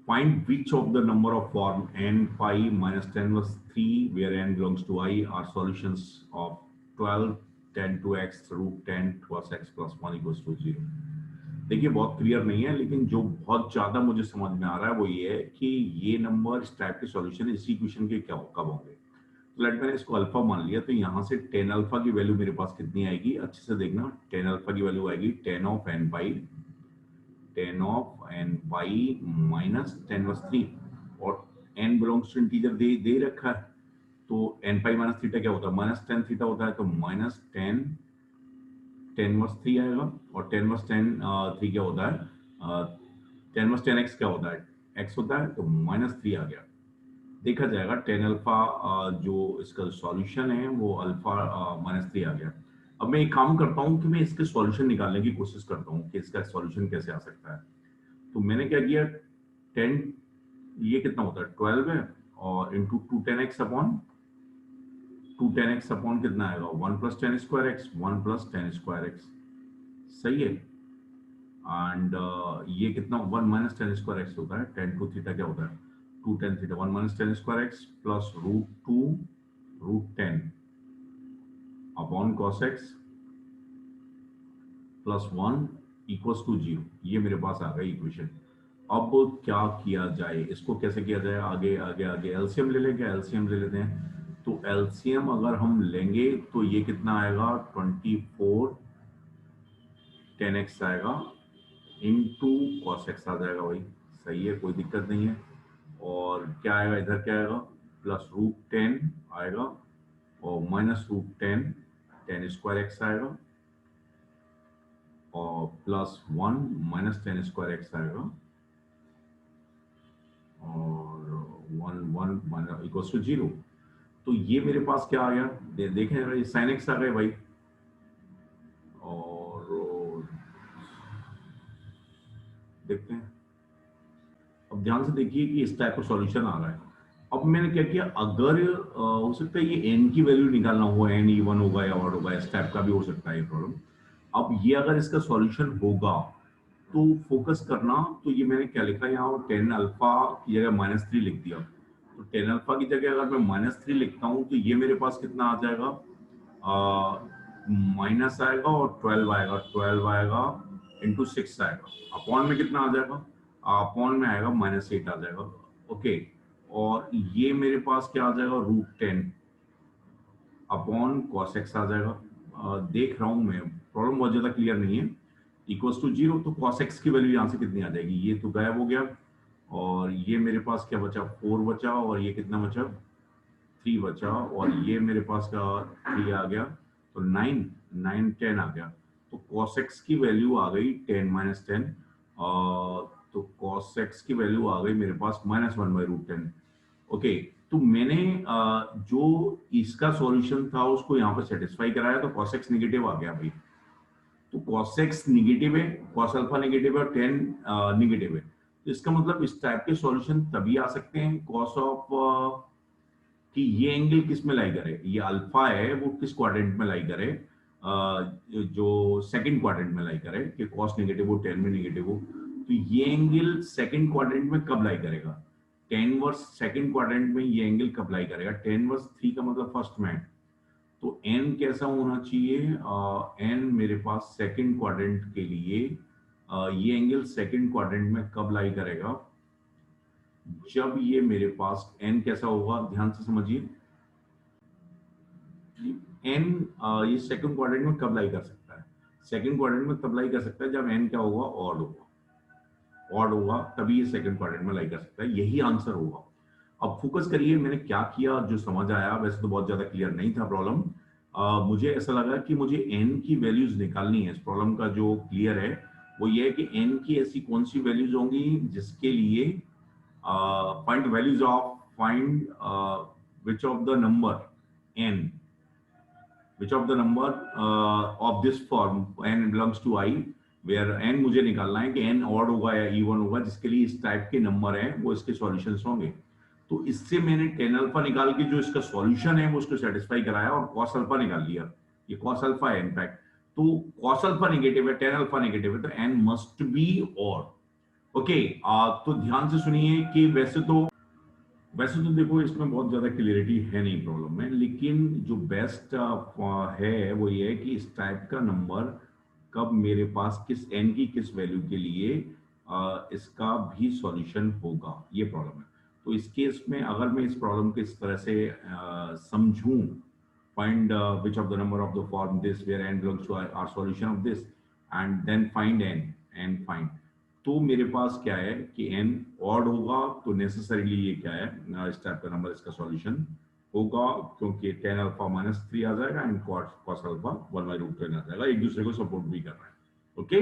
Find which of the number of form n pi minus 10 was 3 where n belongs to I are solutions of 12 10 to x root 10 cos x plus 1 equals to 0. देखिए बहुत clear नहीं है, लेकिन जो बहुत ज्यादा मुझे समझ में आ रहा है वो ये है कि ये नंबर इस टाइप के सॉल्यूशन इस इक्वेशन के क्या कब होंगे। तो लेट मैंने इसको अल्फा मान लिया, तो यहाँ से टेन अल्फा की वैल्यू मेरे पास कितनी आएगी, अच्छे से देखना। टेन अल्फा की वैल्यू आएगी tan of n pi minus tan वस 3 और n बिलोंग्स टू इंटीजर दे रखा है, तो n पाई माइनस थीटा क्या होता है, माइनस टेन थीटा होता है, तो माइनस टेन टेन वर्स 3 आएगा और टेन वर्स टेन 3 क्या होता है, टेन वर्स टेन एक्स क्या होता है, x होता है, तो माइनस 3 आ गया। देखा जाएगा टेन अल्फा जो इसका सॉल्यूशन है वो अल्फा माइनस 3 आ गया। अब मैं एक काम करता हूँ कि मैं इसके सॉल्यूशन निकालने की कोशिश करता हूँ कि इसका सॉल्यूशन कैसे आ सकता है। तो मैंने क्या किया, 10 ये कितना होता है 12 है और into two ten x upon कितना आएगा 1 plus ten square x 1 plus ten square x, सही है। एंड ये कितना 1 माइनस टेन स्क्वायर एक्स होता है, टेन टू थीटा क्या होता है 2 tan theta, 1 minus tan square x plus root 2 root 10 upon cos x plus 1 equals to 0। ये मेरे पास आ गई इक्वेशन। अब क्या किया जाए, इसको कैसे किया जाए, आगे आगे आगे एलसीएम ले लेंगे, एलसीएम ले लेते हैं। तो एलसीएम अगर हम लेंगे तो ये कितना आएगा 24 10x आएगा इंटू कॉस एक्स आ जाएगा, भाई सही है, कोई दिक्कत नहीं है। और क्या आएगा इधर, क्या आएगा प्लस रूट 10 आएगा और माइनस रूट 10 10 स्क्वायर एक्स आएगा और प्लस 1 माइनस 10 स्क्वायर एक्स आएगा और 1 1 इक्वल्स टू 0। तो ये मेरे पास क्या आ गया, देखें साइन एक्स आ गए भाई, और देखते हैं। अब ध्यान से देखिए कि इस टाइप का सॉल्यूशन आ रहा है। अब मैंने क्या किया, अगर हो सकता है ये n की वैल्यू निकालना हो, n इवन होगा या ऑड होगा, इस टाइप का भी हो सकता है ये प्रॉब्लम। अब ये अगर इसका सॉल्यूशन होगा तो फोकस करना, तो ये मैंने क्या लिखा यहाँ, टेन अल्फा की जगह माइनस 3 लिख दिया। तो टेन अल्फा की जगह अगर मैं माइनस 3 लिखता हूँ तो ये मेरे पास कितना आ जाएगा, माइनस आएगा और 12 आएगा इंटू 6 आएगा, अपॉन में कितना आ जाएगा, अपॉन में आएगा माइनस 8 आ जाएगा। ओके, और ये मेरे पास क्या आ जाएगा रूट 10 अपॉन कॉस एक्स आ जाएगा। देख रहा हूं मैं, प्रॉब्लम बहुत ज्यादा क्लियर नहीं है। इक्वल्स टू 0, तो कॉस एक्स की वैल्यू यहाँ से कितनी आ जाएगी, ये तो गायब हो गया और ये मेरे पास क्या बचा 4 बचा और ये कितना बचा 3 बचा और ये मेरे पास का 3 आ गया, तो 9 9 10 आ गया। तो cos x की वैल्यू आ गई 10 माइनस 10, तो cos x की वैल्यू आ गई मेरे पास माइनस 1 बाई रूट 10। ओके, तो मैंने जो इसका सॉल्यूशन था उसको यहाँ पर सेटिस्फाई कराया, तो cos x निगेटिव आ गया भाई। तो cos x निगेटिव है, cos अल्फा निगेटिव है और 10 निगेटिव है, तो इसका मतलब इस टाइप के सॉल्यूशन तभी आ सकते हैं cos ऑफ कि ये एंगल किस में लाई करे, ये अल्फा है वो किस क्वाड्रेंट में लाई करे, जो सेकंड क्वाड्रेंट में लाई करे कि cos नेगेटिव हो 10 में नेगेटिव हो। तो ये एंगल सेकंड क्वाड्रेंट में कब लाई करेगा, 10 वर्स सेकंड क्वाड्रेंट में ये एंगल कब लाई करेगा, 10 वर्स 3 का मतलब फर्स्ट में। तो n कैसा होना चाहिए, n मेरे पास सेकंड क्वाड्रेंट के लिए ये एंगल सेकंड क्वाड्रेंट में कब लाई करेगा, जब ये मेरे पास n कैसा होगा, ध्यान से समझिए। n ये सेकंड क्वाड्रेंट में कब लाई कर सकता है, सेकंड क्वाड्रेंट में तब लाई कर सकता है जब n क्या होगा ऑड होगा, तभी ये सेकंड क्वाड्रेंट में लाई कर सकता है, यही आंसर होगा। अब फोकस करिए मैंने क्या किया, जो समझ आया, वैसे तो बहुत ज्यादा क्लियर नहीं था प्रॉब्लम। मुझे ऐसा लगा कि मुझे n की वैल्यूज निकालनी है। इस प्रॉब्लम का जो क्लियर है वो ये है कि n की ऐसी कौन सी वैल्यूज होंगी जिसके लिए find values of find which of the number n which of the number of this form n belongs to I where n मुझे निकालना है कि n ऑड होगा या इवन होगा, जिसके लिए इस टाइप के नंबर हैं वो इसके सॉल्यूशंस होंगे। तो इससे मैंने टेन अल्फा निकाल के जो इसका सॉल्यूशन है वो उसको सेटिस्फाई कराया और कॉस अल्फा निकाल लिया। ये कॉस अल्फा है इनफैक्ट, तो कॉस अल्फा नेगेटिव है, टेन अल्फा नेगेटिव है, तो n must be odd. Okay, तो ध्यान से सुनिए कि वैसे तो देखो इसमें बहुत ज्यादा क्लियरिटी है नहीं प्रॉब्लम में, लेकिन जो बेस्ट है वो ये है कि इस टाइप का नंबर कब मेरे पास किस एन की किस वैल्यू के लिए इसका भी सॉल्यूशन होगा, ये प्रॉब्लम है। तो इस केस में अगर मैं इस प्रॉब्लम को इस तरह से समझूं, find which of the number of the form this where n belongs to our solution of this and then find n find, तो मेरे पास क्या है कि n ऑड होगा तो नेसेसरीली ये क्या है इस टाइप का नंबर इसका सॉल्यूशन होगा, क्योंकि tan अल्फा -3 आ जाएगा एंड cos अल्फा 1/√10 आ जाएगा, एक दूसरे को सपोर्ट भी कर रहा है। ओके